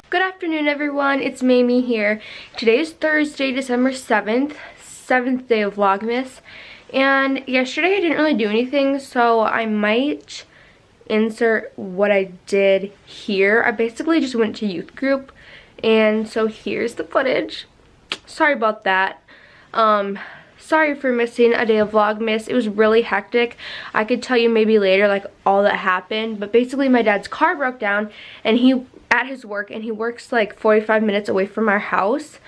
Good afternoon, everyone. It's Mayme here. Today is Thursday, December 7th, 7th day of Vlogmas. And yesterday I didn't really do anything, so I might insert what I did here. I basically just went to youth group, and so here's the footage. Sorry about that. Sorry for missing a day of Vlogmas. It was really hectic. I could tell you maybe later like all that happened, but basically my dad's car broke down and he works like 45 minutes away from our house,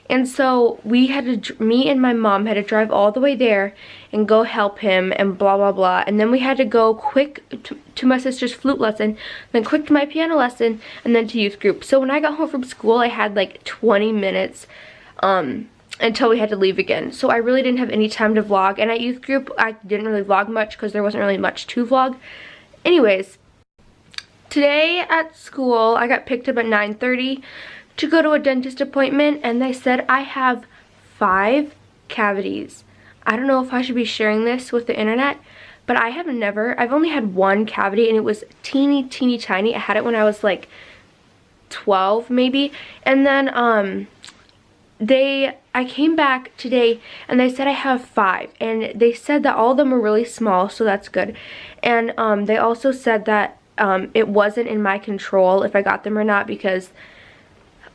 and so me and my mom had to drive all the way there and go help him and blah blah blah, and then we had to go quick to my sister's flute lesson, then quick to my piano lesson, and then to youth group. So when I got home from school I had like 20 minutes until we had to leave again, so I really didn't have any time to vlog. And at youth group I didn't really vlog much because there wasn't really much to vlog. Anyways, today at school I got picked up at 9:30 to go to a dentist appointment, and they said I have 5 cavities. I don't know if I should be sharing this with the internet, but I've only had 1 cavity, and it was teeny tiny. I had it when I was like 12 maybe, and then I came back today and they said I have 5, and they said that all of them were really small, so that's good. And they also said that it wasn't in my control if I got them or not, because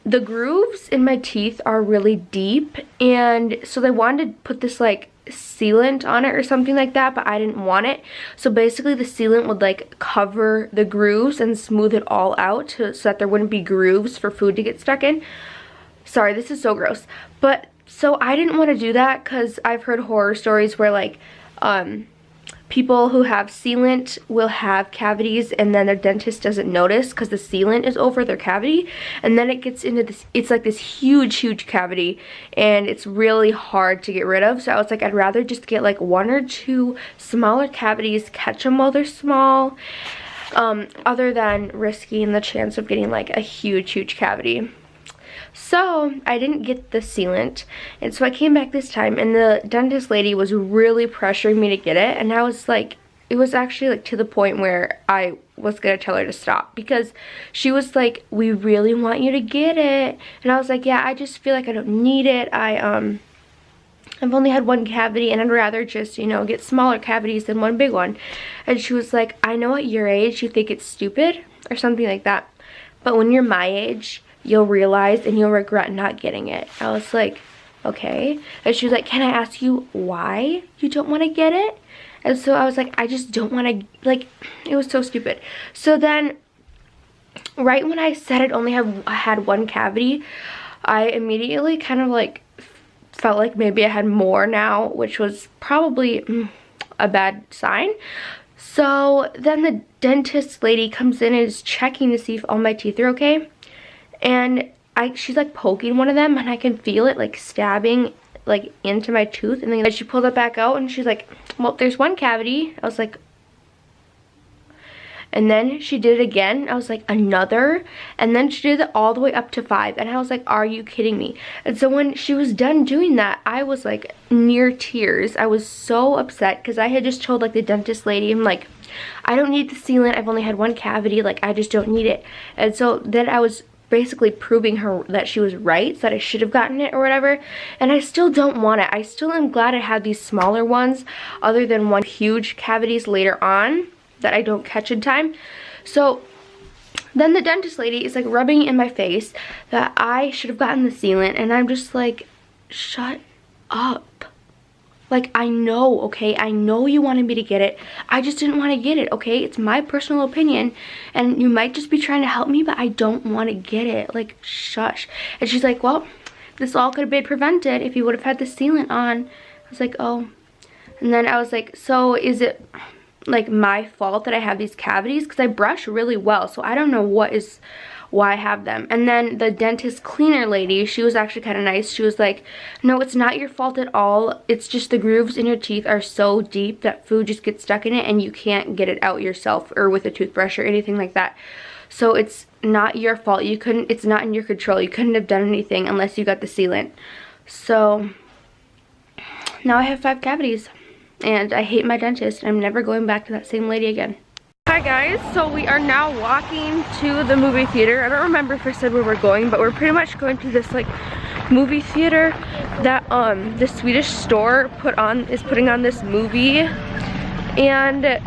the grooves in my teeth are really deep, and so they wanted to put this like sealant on it or something like that, but I didn't want it. So basically the sealant would like cover the grooves and smooth it all out so that there wouldn't be grooves for food to get stuck in. Sorry, this is so gross. But so I didn't want to do that because I've heard horror stories where like people who have sealant will have cavities and then their dentist doesn't notice because the sealant is over their cavity, and then it gets into this, it's like this huge cavity, and it's really hard to get rid of. So I was like, I'd rather just get like 1 or 2 smaller cavities, catch them while they're small, other than risking the chance of getting like a huge cavity. So I didn't get the sealant, and so I came back this time, and the dentist lady was really pressuring me to get it, and I was like, it was actually like to the point where I was gonna tell her to stop, because she was like, we really want you to get it, and I was like, yeah, I just feel like I don't need it. I've only had 1 cavity, and I'd rather just, you know, get smaller cavities than 1 big one. And she was like, I know at your age you think it's stupid or something like that, but when you're my age you'll realize and you'll regret not getting it. I was like, okay. And she was like, can I ask you why you don't want to get it? And so I was like, I just don't want to, like, it was so stupid. So then right when I said I'd only had 1 cavity, I immediately kind of like felt like maybe I had more now, which was probably a bad sign. So then the dentist lady comes in and is checking to see if all my teeth are okay. And she's like poking one of them, and I can feel it like stabbing like into my tooth, and then she pulled it back out and she's like, well, there's 1 cavity. I was like, and then she did it again. I was like, another, and then she did it all the way up to 5, and I was like, are you kidding me? And so when she was done doing that, I was like near tears. I was so upset because I had just told like the dentist lady, I'm like, I don't need the sealant, I've only had 1 cavity, like I just don't need it. And so then I was basically proving her that she was right, so that I should have gotten it or whatever, and I still don't want it. I still am glad I had these smaller ones, other than 1 huge cavities later on that I don't catch in time. So then the dentist lady is like rubbing in my face that I should have gotten the sealant, and I'm just like, shut up. Like, I know, okay? I know you wanted me to get it. I just didn't want to get it, okay? It's my personal opinion, and you might just be trying to help me, but I don't want to get it. Like, shush. And she's like, well, this all could have been prevented if you would have had the sealant on. I was like, oh. And then I was like, so is it like my fault that I have these cavities? Because I brush really well, so I don't know why I have them. And then the dentist cleaner lady, she was actually kind of nice. She was like, no, it's not your fault at all. It's just the grooves in your teeth are so deep that food just gets stuck in it, and you can't get it out yourself or with a toothbrush or anything like that. So it's not your fault. It's not in your control. You couldn't have done anything unless you got the sealant. So now I have 5 cavities, and I hate my dentist, and I'm never going back to that same lady again. Hi guys, so we are now walking to the movie theater. I don't remember if I said where we're going, but we're pretty much going to this like movie theater that the Swedish store is putting on this movie, and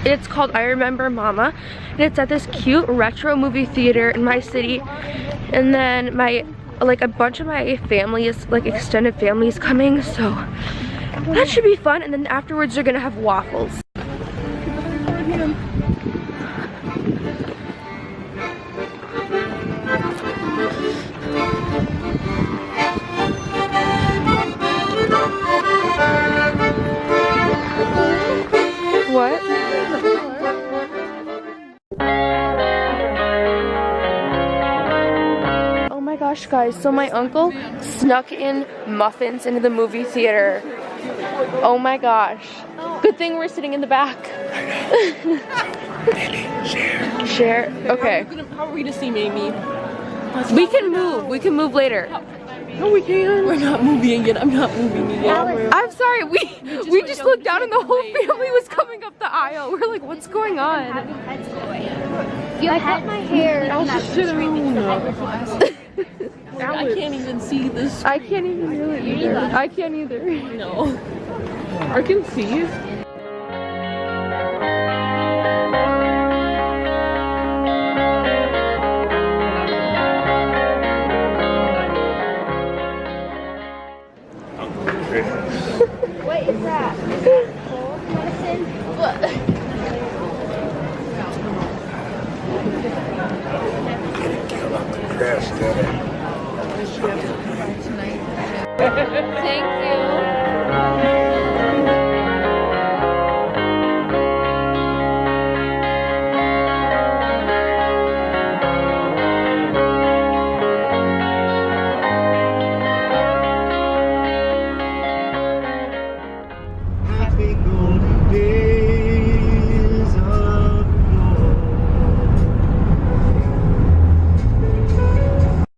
it's called I Remember Mama, and it's at this cute retro movie theater in my city. And then a bunch of my family is like extended family is coming, so that should be fun. And then afterwards they're gonna have waffles. What? Oh my gosh, guys, so my uncle snuck in muffins into the movie theater. Oh my gosh. Good thing we're sitting in the back. Share. Share? Okay. How are we gonna see mayme? We can move. We can move later. No, we can't. We're not moving yet. I'm not moving yet. I'm sorry. We just looked down and the whole family was coming up the aisle. We're like, what's going on? I cut my hair. I'll just sit around. I can't even see this. I can't even really either. I can't either. No. I can see.